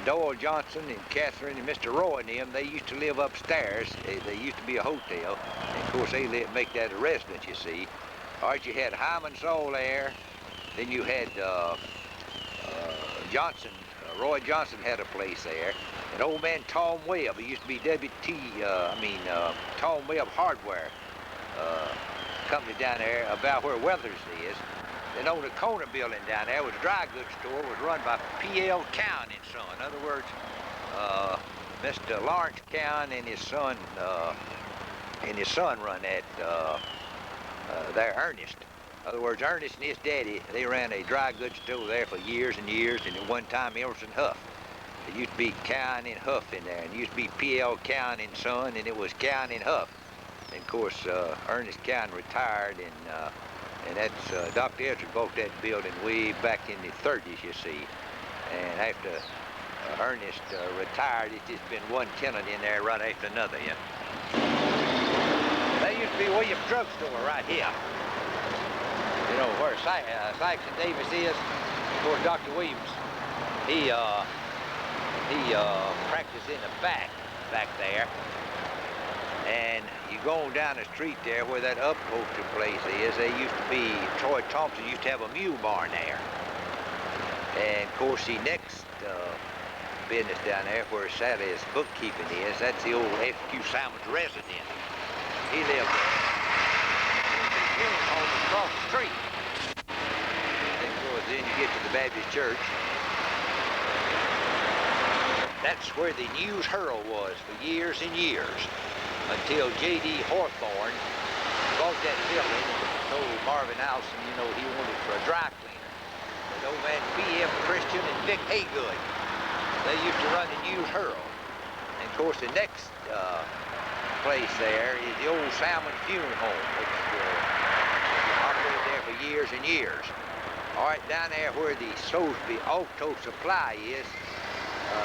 Doyle Johnson and Catherine and Mr. Roy and them, they used to live upstairs. They used to be a hotel. And of course, they make that a residence, you see. All right, you had Hyman's all there. Then you had Johnson, Roy Johnson had a place there. And old man Tom Webb, he used to be Tom Webb Hardware company down there about where Weathers is. Then on the corner building down there was a dry goods store, was run by P.L. Cowan and Son. In other words, Mr. Lawrence Cowan and his son run that there, Ernest. In other words, Ernest and his daddy, they ran a dry goods store there for years and years, and at one time Emerson Huff. It used to be Cowan and Huff in there, and it used to be P.L. Cowan and Son, and it was Cowan and Huff. And of course, Ernest Cowan retired, and that's Dr. Ezra bought that building way back in the 30s, you see. And after Ernest retired, it's just been one tenant in there right after another, yeah. That used to be Williams Drugstore right here. You know, where Sykes and Davis is, of course, Dr. Williams, he practiced in the back there. And you go on down the street there where that upholstery place is, they used to be, Troy Thompson used to have a mule barn there. And of course, the next business down there where Sally's bookkeeping is, that's the old F.Q. Salmon's residence. He lived there. His funeral home was across the street. And of course, then you get to the Baptist church. That's where the News Herald was for years and years, until J.D. Hawthorne bought that building and told Marvin Allison, you know, he wanted it for a dry cleaner. And old man B.M. Christian and Vic Haygood, they used to run the News Herald. And of course, the next place there is the old Salmon Funeral Home, which operated there for years and years. All right, down there where the Sosby Auto Supply is,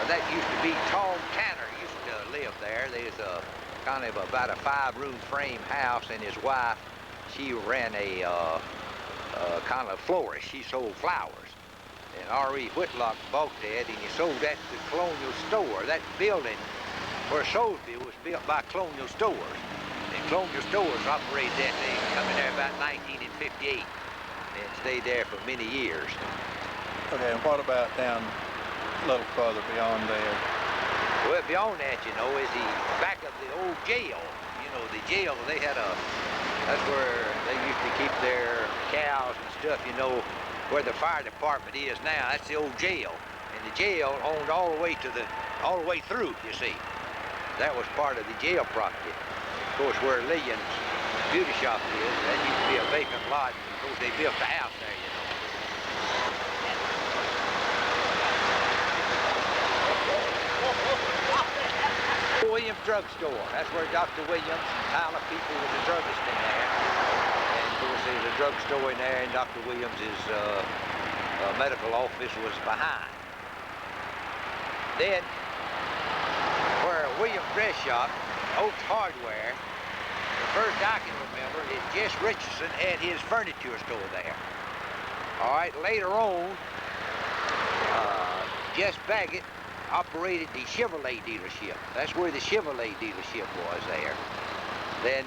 that used to be Tom Tanner used to live there. There's a kind of about a 5-room frame house, and his wife, she ran a kind of florist. She sold flowers. And R.E. Whitlock bought that, and he sold that to Colonial Store. That building where Sosby was built by Colonial Stores. And Colonial Stores operated that thing, coming there about 1958, and stayed there for many years. Okay, and what about down a little further beyond there? Well, beyond that, you know, is the back of the old jail. You know, the jail, they had that's where they used to keep their cows and stuff, you know, where the fire department is now. That's the old jail. And the jail owned all the way through, you see. That was part of the jail property. Of course, where Lillian's beauty shop is, that used to be a vacant lot. And of course, they built the house there, you know. Williams Drugstore. That's where Dr. Williams and Tyler people was a druggist in there. And of course, there's a drugstore in there, and Dr. Williams's medical office was behind. Then, where Williams Dress Shop, Oaks Hardware, the first I can remember is Jess Richardson had his furniture store there. All right, later on, Jess Baggett operated the Chevrolet dealership. That's where the Chevrolet dealership was there. Then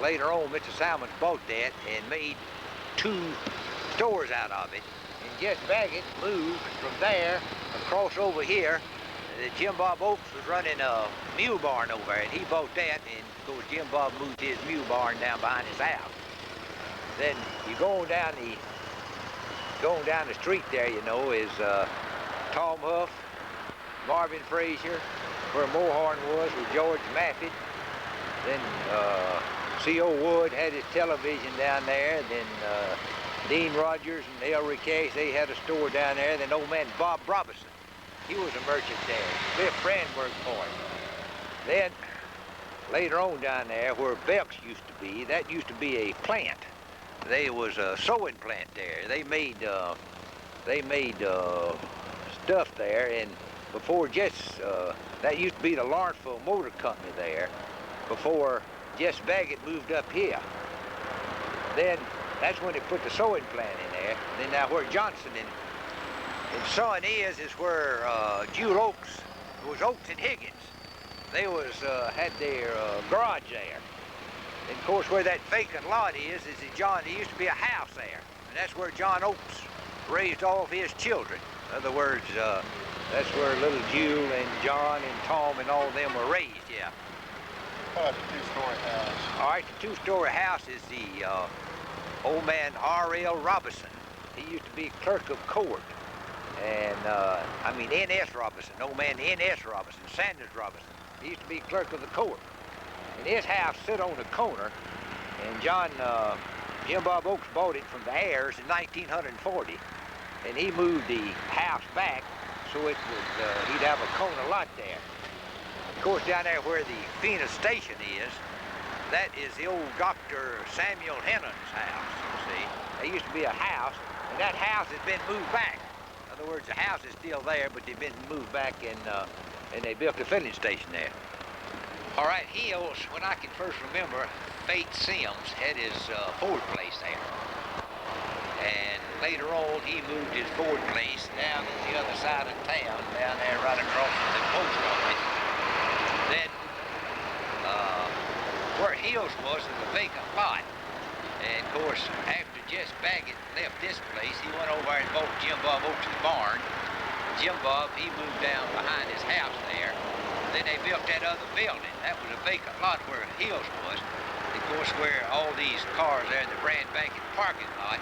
later on, Mr. Salmons bought that and made 2 stores out of it. And Jess Baggett moved from there across over here. Jim Bob Oaks was running a mule barn over there, and he bought that. And of course, Jim Bob moved his mule barn down behind his house. Then you go down the street there, you know, is Tom Huff, Marvin Frazier, where Mohorn was with George Maffett. Then C.O. Wood had his television down there. Then Dean Rogers and Ellery Cash, they had a store down there. Then old man Bob Robinson, he was a merchant there. Biff Brand worked for him. Then later on down there where Belk's used to be, that used to be a plant. There was a sewing plant there. They made stuff there, and before that used to be the Lawrenceville Motor Company there, before Jess Baggett moved up here. Then that's when they put the sewing plant in there. Then now where Johnson And son is where Jewel Oaks, it was Oaks and Higgins. They was had their garage there. And of course where that vacant lot is that John, there used to be a house there. And that's where John Oaks raised all of his children. In other words, that's where little Jewel and John and Tom and all of them were raised, yeah. What about the two-story house? All right, the two-story house is the old man R.L. Robinson. He used to be clerk of court. And, I mean, N.S. Robinson, old man N.S. Robinson, Sanders Robinson. He used to be clerk of the court. And his house stood on the corner, and Jim Bob Oaks bought it from the heirs in 1940, and he moved the house back so it would, he'd have a corner lot there. Of course, down there where the Phoenix station is, that is the old Dr. Samuel Hennon's house, you see. There used to be a house, and that house has been moved back. In other words, the house is still there, but they've been moved back, and they built a filling station there. All right, Hills, when I can first remember, Fate Sims had his Ford place there. And later on, he moved his Ford place down to the other side of town, down there right across from the post office. Then, where Hills was a vacant lot. And of course, after Jess Baggett left this place, he went over and bought Jim Bob Oaks' barn. Jim Bob, he moved down behind his house there. Then they built that other building. That was a vacant lot where Hills was. Of course, where all these cars there in the Brand Banking parking lot,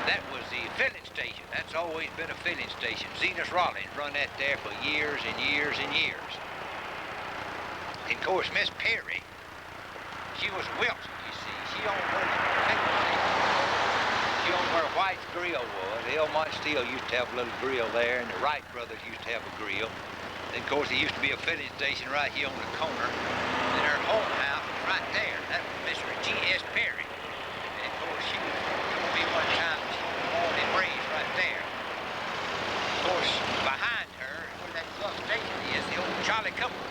that was the filling station. That's always been a filling station. Zenas Rollins run that there for years and years and years. And of course, Miss Perry, she was Wilson, you see. She owned where the filling station was. She owned where White's Grill was. Elmont Steel used to have a little grill there, and the Wright brothers used to have a grill. And of course, there used to be a filling station right here on the corner. And her home house was right there. That was Miss G.S. Perry. And of course, she was told me one time she was born and raised right there. Of course, behind her, where that bus station is, the old Charlie Couple.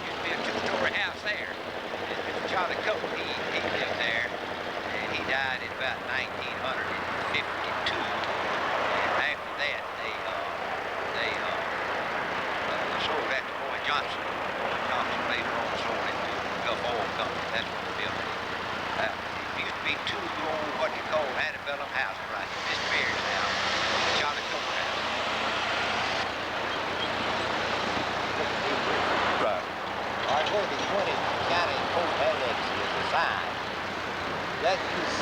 Used to be a two-story house there. And Mr. Charlie Couple, he lived there. And he died in about 1952. And after that, they sold that to Boy Johnson. Boy Johnson later on sold it to Gulf Oil Company. That's what the building is. It used to be two old, what you call, antebellum houses right here. Miss Perry's house, Charlie Cope's house. Right. All right, where the 20 County Court Annex is a sign. That is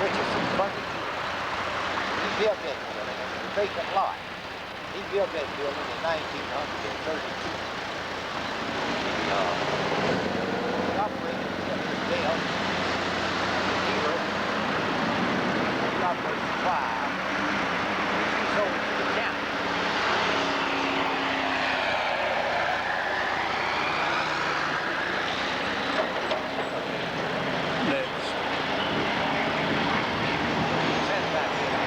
Richardson funded. He built that building. It was a vacant lot. He built that building in 1932. He operated the jail. He operated the fire. He sold it to the county. Next. Send back here.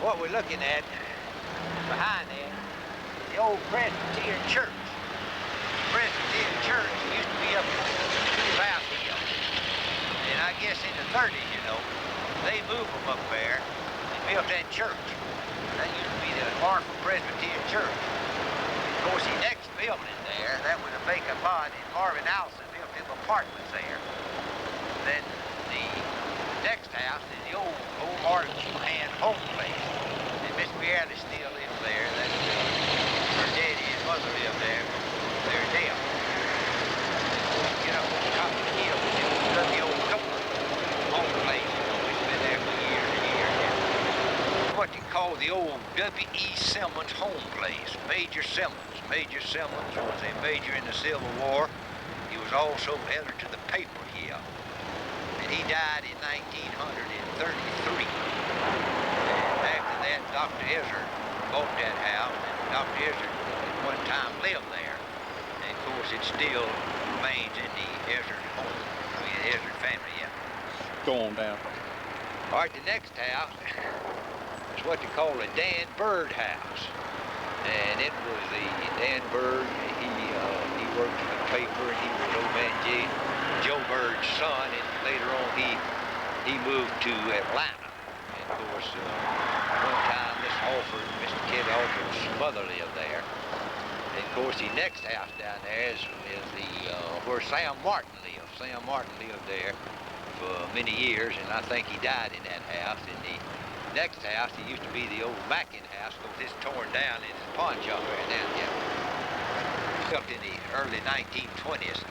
What we're looking at behind there is the old Presbyterian Church. The Presbyterian Church used to be up in House Hill. And I guess in the 30s, you know, they moved them up there and built that church. That used to be the Marfa Presbyterian Church. Of course, the next building there, that was a vacant lot, and Marvin Allison built them apartments there. Then the next house is the old Martin Chuhan home place. And Miss Bearley still lives there. That's her daddy and mother live there. They're dead. Get up on top of the hill, the old couple home place. You know, it's been there for years and years. And what you call the old W.E. Simmons home place. Major Simmons. Major Simmons was a major in the Civil War. He was also editor to the paper here. He died in 1933. And after that, Dr. Izzard bought that house, and Dr. Izzard at one time lived there. And of course, it still remains in the Izzard home. I mean, the Izzard family, yeah. Go on down. All right, the next house is what they call a Dan Bird house. And it was the Dan Bird, he worked in the paper, and he was old man Joe Bird's son, and later on he moved to Atlanta. And of course, one time Mr. Kid Alford's mother lived there. And of course, the next house down there is where Sam Martin lived. Sam Martin lived there for many years, and I think he died in that house. And the next house, it used to be the old Mackin house, because it's torn down in the pawn shop right down here. Built in the early 1920s.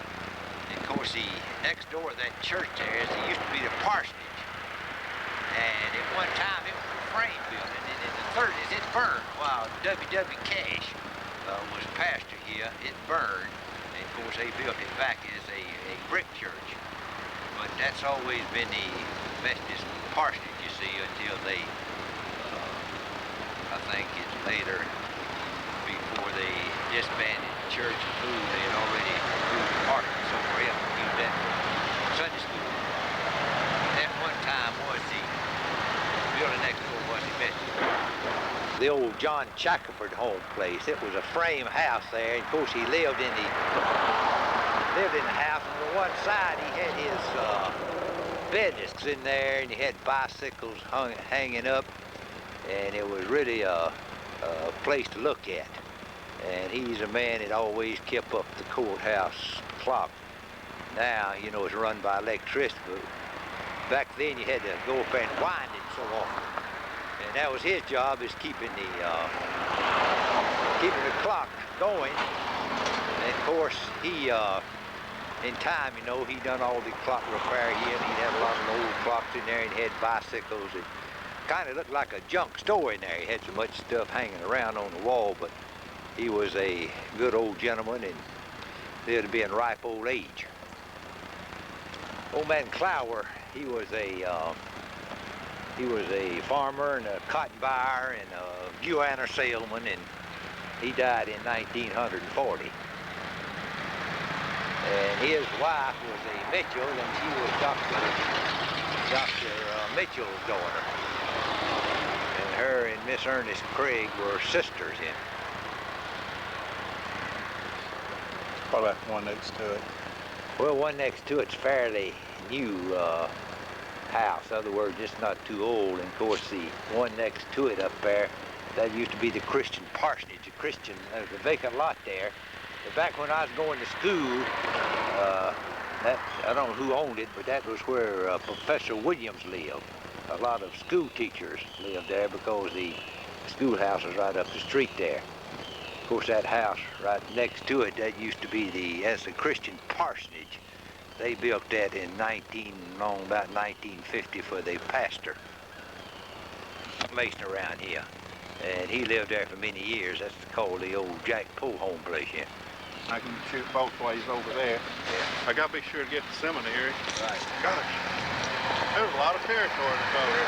And of course, the next door to that church there it used to be the Parsonage. And at one time, it was a frame building, and in the 30s, it burned while W.W. Cash was pastor here. It burned, and of course, they built it back as a brick church. But that's always been the Methodist Parsonage, you see, until they, I think it's later, before they disbanded the church and moved, they had already moved the parsonage somewhere else and used that for Sunday school. That one time was the building next door was the Methodist. The old John Shackelford home place. It was a frame house there. And of course, he lived in the house. On the one side, he had his business in there, and he had bicycles hanging up, and it was really a place to look at. And he's a man that always kept up the courthouse clock. Now, you know, it's run by electricity, but back then you had to go up and wind it so often. And that was his job, is keeping the clock going. And of course, he, in time, you know, he done all the clock repair here, and he'd have a lot of old clocks in there, and he had bicycles. It kind of looked like a junk store in there. He had so much stuff hanging around on the wall, but he was a good old gentleman, and lived to be in ripe old age. Old man Clower, he was a farmer and a cotton buyer and a Guiana salesman, and he died in 1940. And his wife was a Mitchell, and she was Dr. Mitchell's daughter. And her and Miss Ernest Craig were sisters in. What about the one next to it? Well, one next to it's fairly new house. In other words, it's not too old. And of course, the one next to it up there, that used to be the Christian Parsonage, the vacant lot there. But back when I was going to school, I don't know who owned it, but that was where Professor Williams lived. A lot of school teachers lived there because the schoolhouse was right up the street there. Of course, that house right next to it, that used to be the Christian Parsonage. They built that in about 1950 for the pastor, Mason around here. And he lived there for many years. That's called the old Jack Poe home place here. I can shoot both ways over there. Yeah. I gotta be sure to get the seminary. Right. Gosh, there's a lot of territory to cover.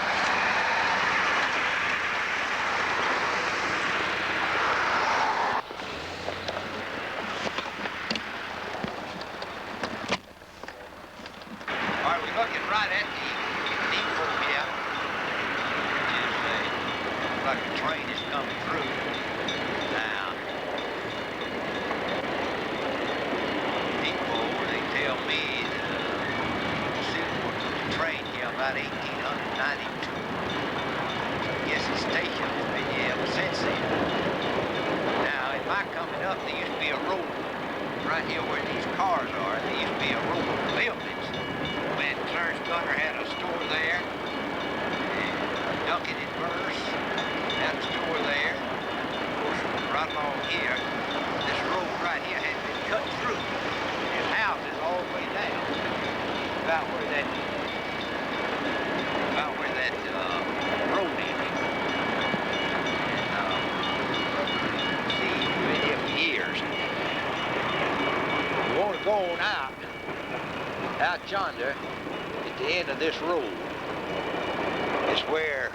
Looking right at the depot here, which is like a train is coming through now. Depot, they tell me the city was a train here about 1892. I guess the station has been here ever since then. Now, in my coming up, there used to be a road right here where these cars are. There used to be a road of buildings. When Garner had a store there, and Duncan and Burris had a store there. Of course, right along here, this road right here had been cut through, and houses all the way down, about where that road is. And see, we've been here for years. We want to go on out yonder. The end of this road is where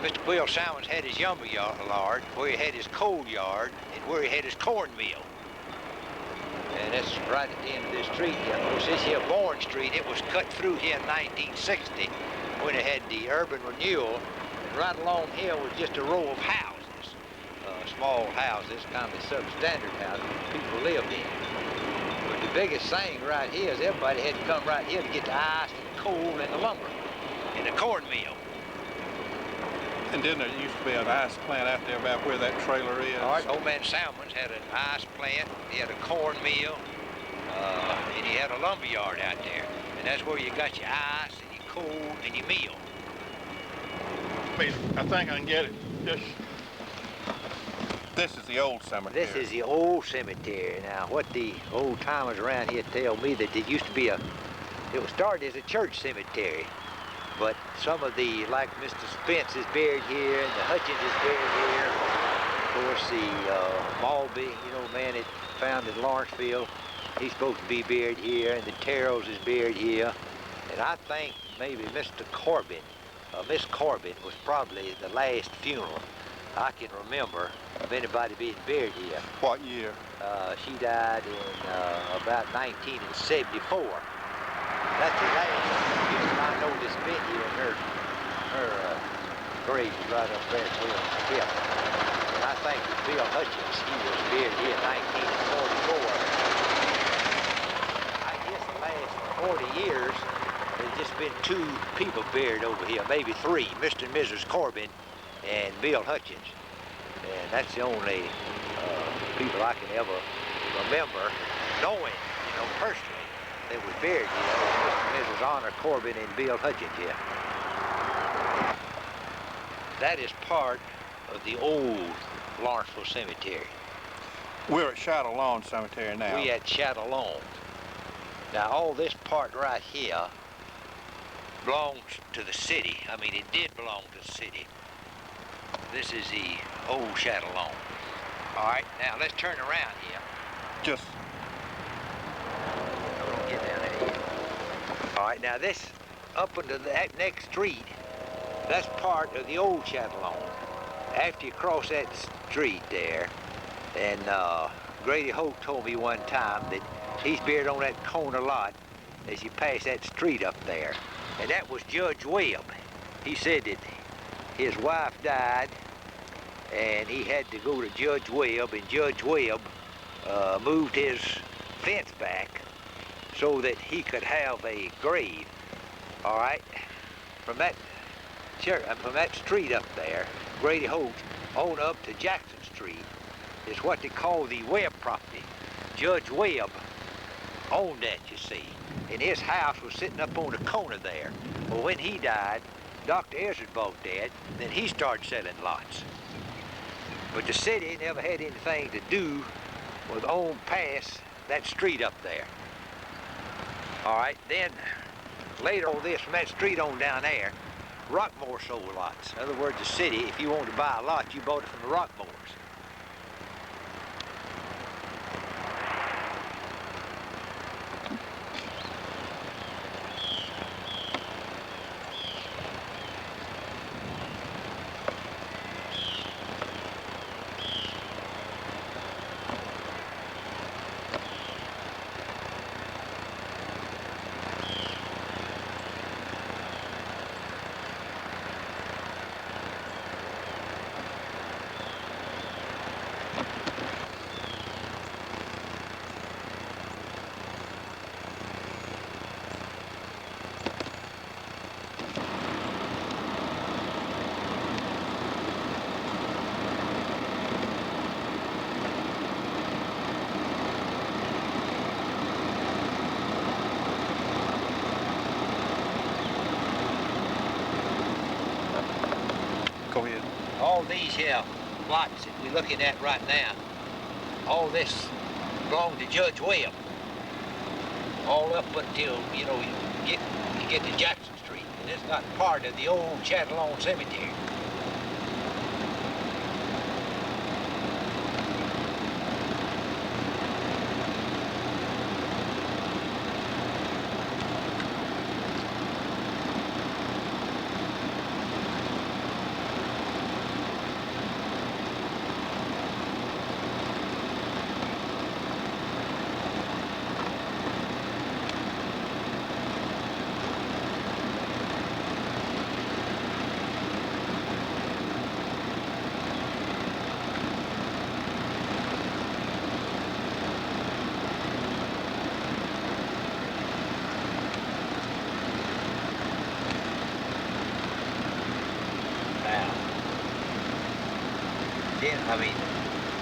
Mr. Will Simons had his lumber yard, where he had his coal yard, and where he had his corn mill. And that's right at the end of this street. Of course, this here Bourne Street, it was cut through here in 1960 when it had the urban renewal. And right along here was just a row of houses, small houses, kind of substandard houses people lived in. the biggest thing right here is everybody had to come right here to get the ice and the coal and the lumber and the cornmeal. And then there used to be an ice plant out there about where that trailer is. All right, old man Salmons had an ice plant, he had a cornmeal, and he had a lumber yard out there. And that's where you got your ice and your coal and your meal. I think I can get it. This is the old cemetery. This is the old cemetery. Now, what the old timers around here tell me that it used to be it was started as a church cemetery. But some of the, like Mr. Spence is buried here, and the Hutchins is buried here. Of course, the Malby, you know, man that founded Lawrenceville, he's supposed to be buried here, and the Terrells is buried here. And I think maybe Mr. Corbin, Miss Corbin was probably the last funeral I can remember of anybody being buried here. What year? She died in about 1974. That's the last funeral I know that's been here, and her grave is right up there at Will Hill. And I think that Bill Hutchins, he was buried here in 1944. I guess the last 40 years, there's just been 2 people buried over here, maybe 3, Mr. and Mrs. Corbin and Bill Hutchins. And that's the only people I can ever remember knowing, you know, personally, that was buried here. Mr. and Mrs. Honor Corbin and Bill Hutchins here. That is part of the old Lawrenceville Cemetery. We're at Shadow Lawn Cemetery now. We at Shadow Lawn. Now, all this part right here belongs to the city. I mean, it did belong to the city. This is the old Shadow Lawn. All right, now let's turn around here. Just. Don't get down there yet. All right, now this, up into that next street, that's part of the old Shadow Lawn. After you cross that street there, and Grady Holt told me one time that he's buried on that corner lot as you pass that street up there. And that was Judge Webb. He said that his wife died, and he had to go to Judge Webb, and Judge Webb moved his fence back so that he could have a grave. All right, from that street up there, Grady Holt, on up to Jackson Street, is what they call the Webb property. Judge Webb owned that, you see, and his house was sitting up on the corner there. Well, when he died, Dr. Ezra bought that, then he started selling lots. But the city never had anything to do with on past that street up there. All right, then later on this, from that street on down there, Rockmore sold lots. In other words, the city, if you wanted to buy a lot, you bought it from the Rockmores. Go ahead. All these here lots that we're looking at right now, all this belonged to Judge Webb. All up until, you know, you get to Jackson Street, and it's not part of the old Shadow Lawn Cemetery.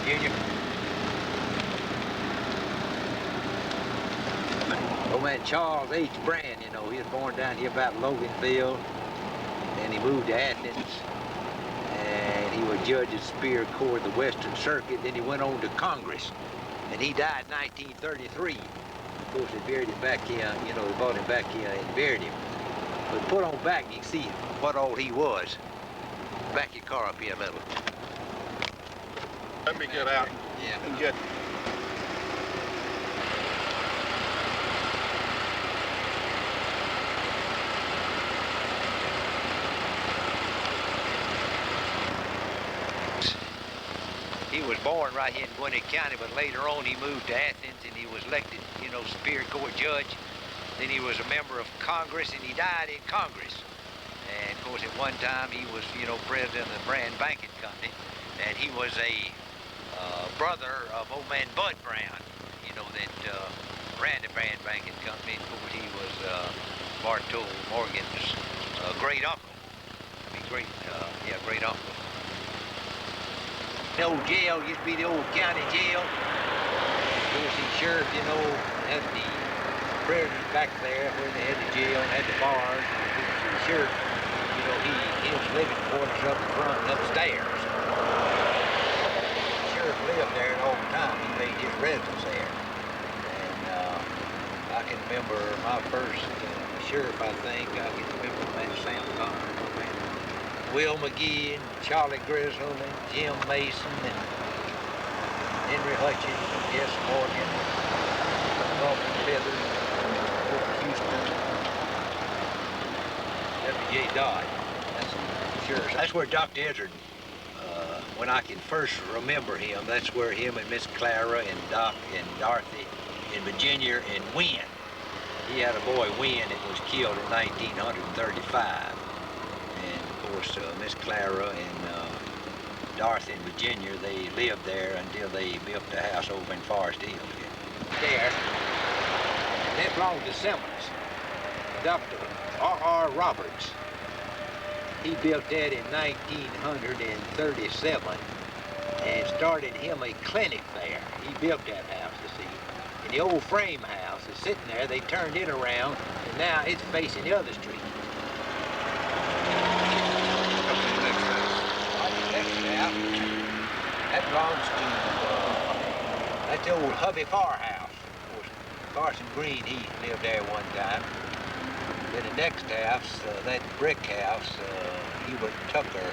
Junior. Old man Charles H. Brand, you know, he was born down here about Loganville. Then he moved to Athens. And he was judge at Superior Court of the Western Circuit. Then he went on to Congress. And he died in 1933. Of course, they buried him back here, you know, they brought him back here and buried him. But put on back, you can see what all he was. Back your car up here a little. Let me get out and get... He was born right here in Gwinnett County, but later on he moved to Athens and he was elected, you know, Superior Court judge. Then he was a member of Congress and he died in Congress. And of course at one time he was, you know, president of the Brand Banking Company. And he was a brother of old man Bud Brown, you know, that ran the Brand Banking Company. Of course he was Bartol Morgan's great uncle. Great uncle. The old jail used to be the old county jail. Of course, the sheriff, you know, had the prisoners back there where they had the jail and had the bars. And the sheriff, you know, his living quarters up front and upstairs. The sheriff lived there all the time. He made his residence there. And I can remember my first sheriff, I think. I can remember man Sam Garner. Will McGee and Charlie Griswold and Jim Mason and Henry Hutchins and Jess Morgan, Norman Feathers, Houston, W.J. Dodd. That's where Dr. Ezzard, when I can first remember him, that's where him and Miss Clara and Doc and Dorothy in Virginia and Wynn. He had a boy, Wynn, that was killed in 1935. Miss Clara and Dorothy in Virginia, they lived there until they built the house over in Forest Hill. There, that belonged to Simmons. Dr. R.R. Roberts. He built that in 1937 and started him a clinic there. He built that house, you see. And the old frame house is sitting there. They turned it around, and now it's facing the other street. That belongs to, that's the old Hubby Farr house. Of course, Carson Green, he lived there one time. Then the next house, that brick house, Hubert Tucker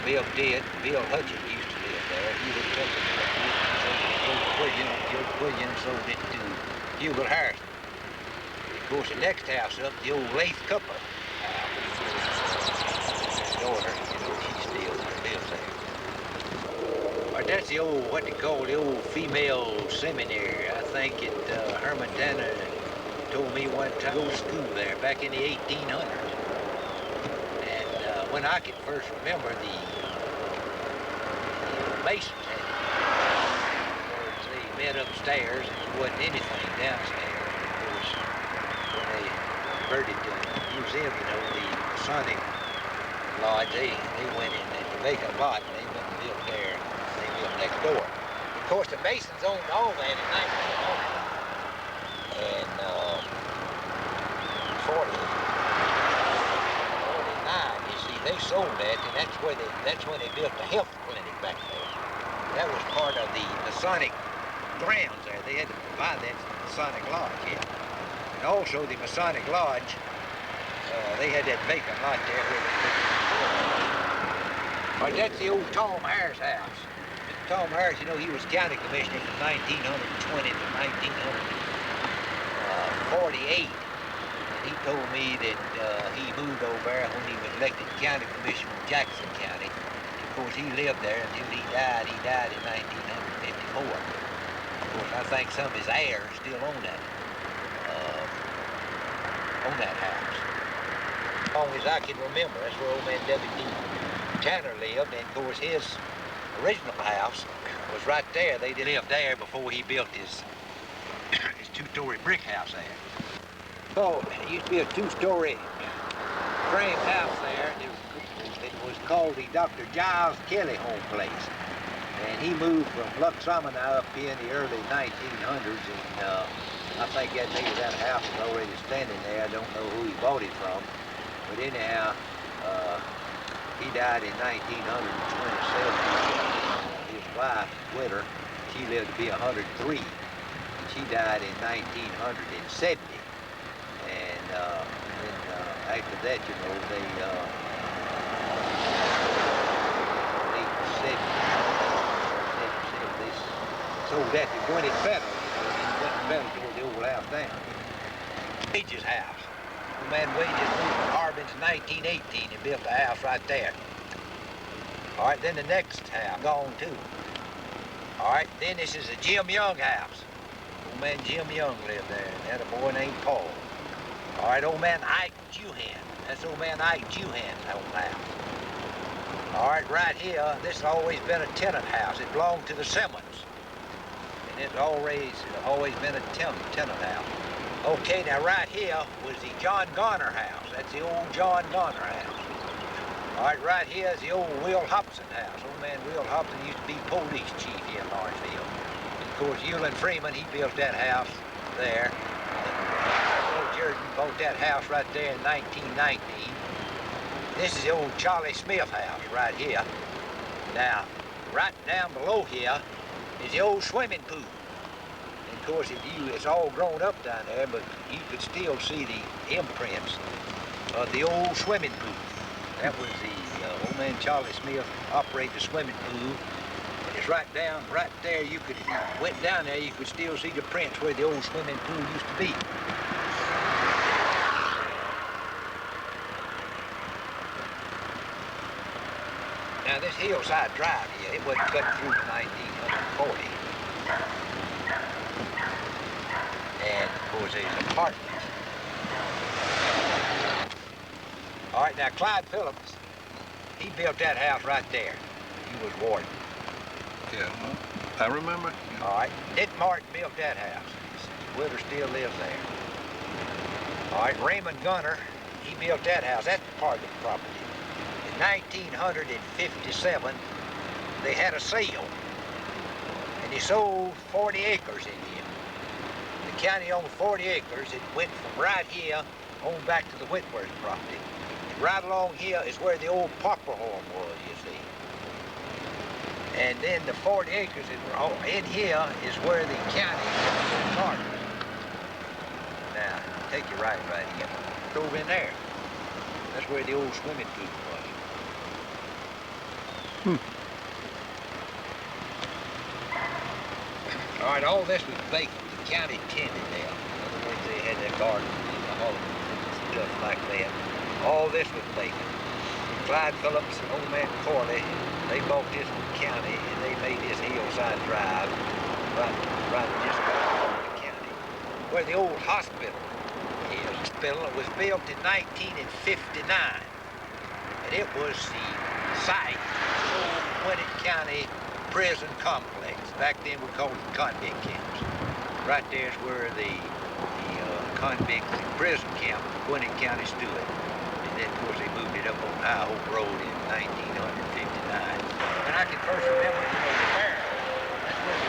built it. Bill Hutchins used to live there. Hubert Tucker George Williams sold it to Hubert Harrison. Of course, the next house up, the old Lath Cooper house. His daughter, you know, she still lives there. That's the old, what they call the old female seminary. I think Herman Tanner told me one time to go to school there back in the 1800s. And when I can first remember, the Masons had it. They met upstairs and there wasn't anything downstairs. Of course, when they converted the museum, you know, the Masonic Lodge, they went in the vacant lot and they went and built there. Next door. Of course, the Masons owned all that in 1900. And 49, you see, they sold that, and that's when they built the health clinic back there. That was part of the Masonic grounds there. They had to buy that from the Masonic Lodge, yeah. And also the Masonic Lodge, they had that vacant lot there where they put the that's the old Tom Harris house. Tom Harris, you know, he was county commissioner from 1920 to 1948. And he told me that he moved over there when he was elected county commissioner of Jackson County. And of course, he lived there until he died. He died in 1954. Of course, I think some of his heirs still own that house. As long as I can remember, that's where old man W.D. Tanner lived. And of course, his original house was right there. They lived there before he built his two-story brick house there. So it used to be a two-story frame house there. It was called the Dr. Giles Kelly Home Place. And he moved from Luxamana up here in the early 1900s, and I think that maybe that house is already standing there. I don't know who he bought it from. But anyhow, he died in 1927. His wife, Witter, she lived to be 103. And she died in 1970. And then after that, you know, they sold that to Gwyneth Federal, you know, and Gwyneth Federal tore the old house down. Wages house. Old man Wages moved from Harbin's in 1918 and built a house right there. All right, then the next house, gone too. All right, then this is a Jim Young house. Old man Jim Young lived there, and had a boy named Paul. All right, old man Ike Juhan. That's old man Ike Juhan's old house. All right, right here, this has always been a tenant house. It belonged to the Simmons. And it's always been a tenant house. Okay, now right here was the John Garner house. That's the old John Garner house. All right here is the old Will Hobson house. Old man Will Hobson used to be police chief here in Lawrenceville. Of course, Eulin Freeman, he built that house there. Rhodes Jordan bought that house right there in 1919. This is the old Charlie Smith house right here. Now, right down below here is the old swimming pool. And of course, it's all grown up down there, but you could still see the imprints of the old swimming pool. That was the old man Charlie Smith operated the swimming pool. And it's right there. If you went down there, you could still see the prints where the old swimming pool used to be. Now this hillside drive here, it wasn't cut through 1940. And of course there's apartments. All right, now Clyde Phillips, he built that house right there. He was warden. Yeah, I remember. All right, Dick Martin built that house. Witter still lives there. All right, Raymond Gunner, he built that house. That's part of the property. In 1957, they had a sale, and they sold 40 acres in here. The county owned 40 acres. It went from right here on back to the Whitworth property. And right along here is where the old Popper home was, you see. And then the 40 acres in here is where the county started. Now, take your right here. It's over in there. That's where the old swimming pool was. All right, all this was vacant. The county tended there. In other words, they had their garden and the home and stuff like that. All this was vacant. Clyde Phillips and old man Corley, they bought this from the county and they made this hillside drive right just around the county. Where the old hospital is. The hospital was built in 1959. And it was the site of the old Gwinnett County prison complex. Back then we called it convict camps. Right there is where the convict prison camp of Gwinnett County stood. And then of course they moved it up on High Hope Road in 1959. And I can first remember, you know, the fair. That's where the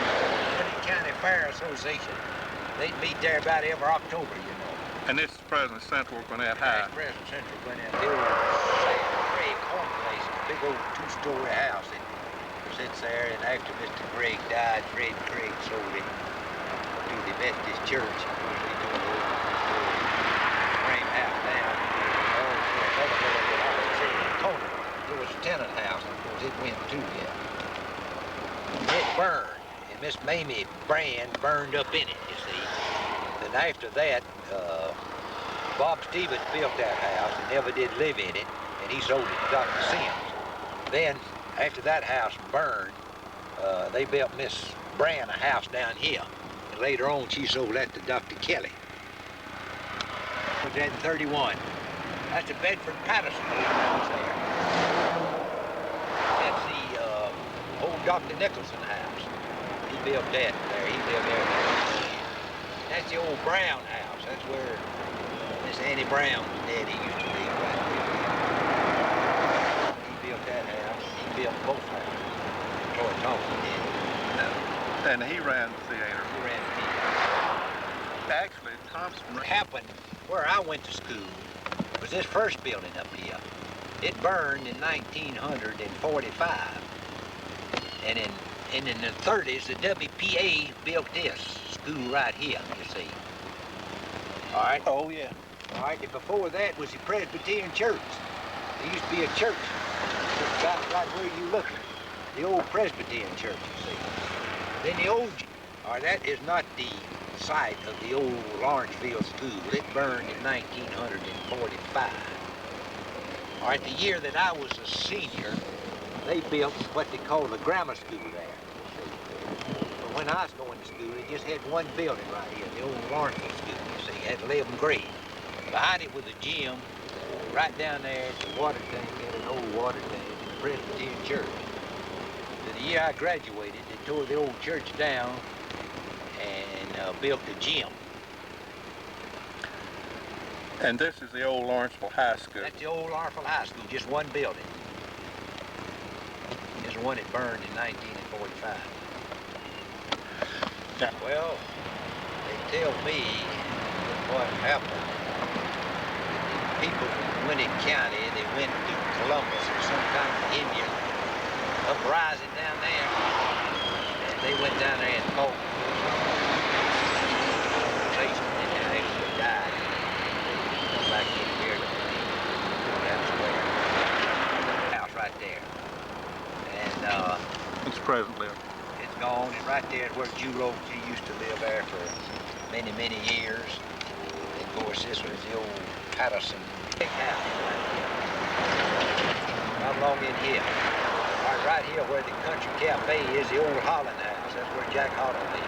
Gwinnett County Fair Association, they'd meet there about every October, you know. And this is President Central Gwinnett High. That's President Central Gwinnett. The old Craig home place, a big old two-story house that sits there, and after Mr. Craig died, Fred Craig sold it to the Methodist Church. Of course, they tore the old frame house down. There was a tenant house, and of course it went too, yeah. It burned, and Miss Mamie Brand burned up in it, you see. Then after that, Bob Stevens built that house and never did live in it, and he sold it to Dr. Sims. Then, after that house burned, they built Miss Brand a house down here. And later on, she sold that to Dr. Kelly. It was in 31. That's the Bedford-Patterson house there. That's the old Dr. Nicholson house. He built that there. He lived there. That's the old Brown house. That's where Miss Annie Brown's daddy used to live right there. He built that house. He built both houses. Troy Thompson did. And he ran the theater. He ran the theater. Actually, Thompson What happened where I went to school was this first building up here. It burned in 1945. And in the 30s, the WPA built this school right here, you see. All right? Oh, yeah. All right, and before that was the Presbyterian church. There used to be a church right where you look. The old Presbyterian church, you see. Then the old, that is not the site of the old Lawrenceville school. It burned in 1945. All right, the year that I was a senior, they built what they call the grammar school there. But when I was going to school, they just had one building right here, the old Lawrenceville school, you see. It had 11 grades. Behind it was a gym. Right down there, it's a water tank, and an old water tank, and the Presbyterian church. So the year I graduated, they tore the old church down and built a gym. And this is the old Lawrenceville High School. That's the old Lawrenceville High School, just one building. This is the one that burned in 1945. Yeah. Well, they tell me what happened. People from Winnie County, they went to Columbus or some kind of Indian uprising down there. And they went down there and fought. And they actually died. Back in here to that's where the house right there. And It's presently. it's gone, and right there is where Julo, he used to live there for many, many years. And of course, this was the old Patterson big house right here. Right along in here. Right here where the Country Cafe is, the old Holland house. That's where Jack Holland lived.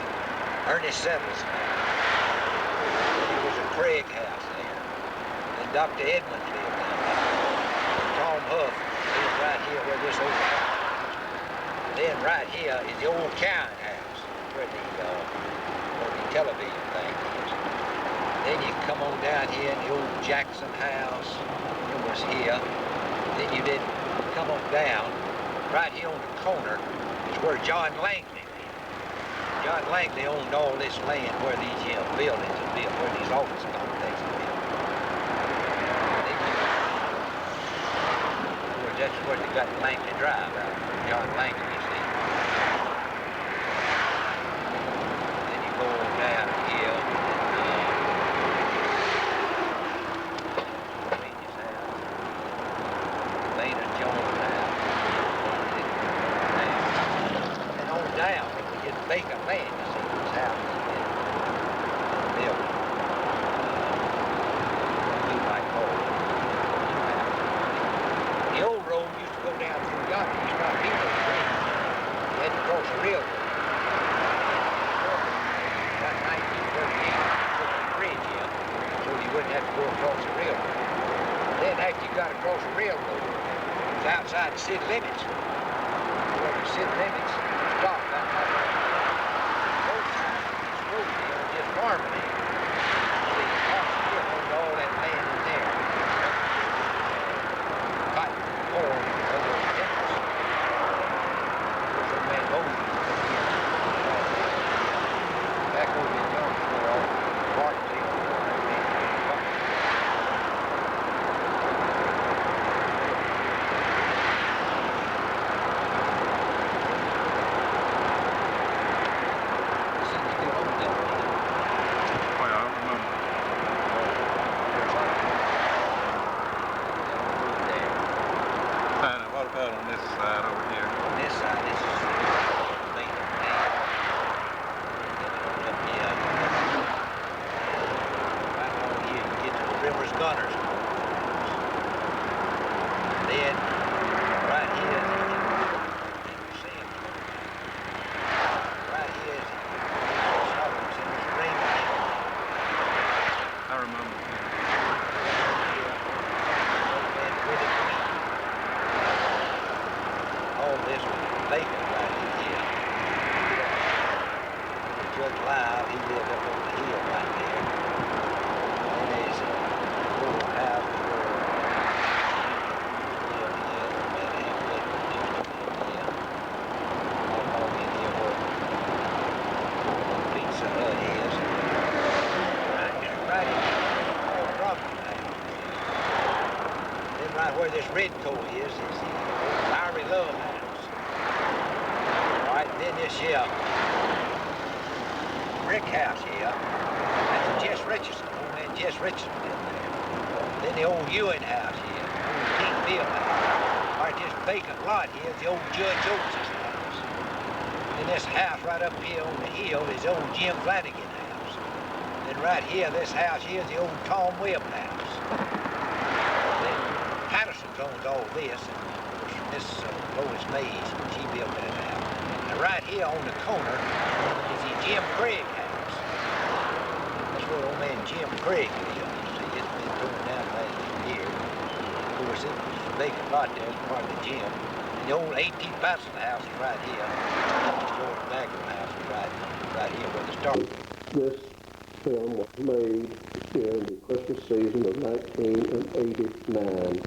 Ernest Settles. There was a Craig house there. And Dr. Edmonds lived down there. Tom Huff lived right here where this old house is. Then right here is the old Cowan house, where the television thing is. Then you come on down here and the old Jackson house. It was here. Then you did come on down. Right here on the corner is where John Langley lived. John Langley owned all this land where these buildings are built, where these office complexes are built. That's where they got Langley Drive out. John Langley, you see. Then you go on down here. Langley's house. Lena Jones' house. And on down, we get vacant land, you see, this house is built. We might call it. The old road used to go down through yonder. It used not be no bridge. You had to cross a railroad. About 1938, put the bridge in, so you wouldn't have to go across the railroad. Then after you got across the railroad, it was outside the city limits. Where the city limits stopped outside the both sides of this road here was just farmland. See, Parsonage owned all that land in there. Cotton, corn, all those things. Those man Moses back over in Jonesboro, Bartley, Right where this red coat is the Fiery Love House. All right, then this here brick house here, that's Jess Richardson, old man Jess Richardson lived there. Then the old Ewing house here, old King Bill house. All right, this vacant lot here is the old Judge Oates' house. Then this house right up here on the hill is old Jim Flanagan house. Then right here, this house here is the old Tom Webb house. Then Patterson owns all this, and Miss Lois Mays, she built that house. And right here on the corner is the Jim Craig house. That's where old man Jim Craig lives. See, it's been torn down last year. Of course, it was a vacant lot there, it's part of the gym. And the old 18 Patterson house is right here. The George Bagger house is right here where the start. This film was made during the Christmas season of 1989.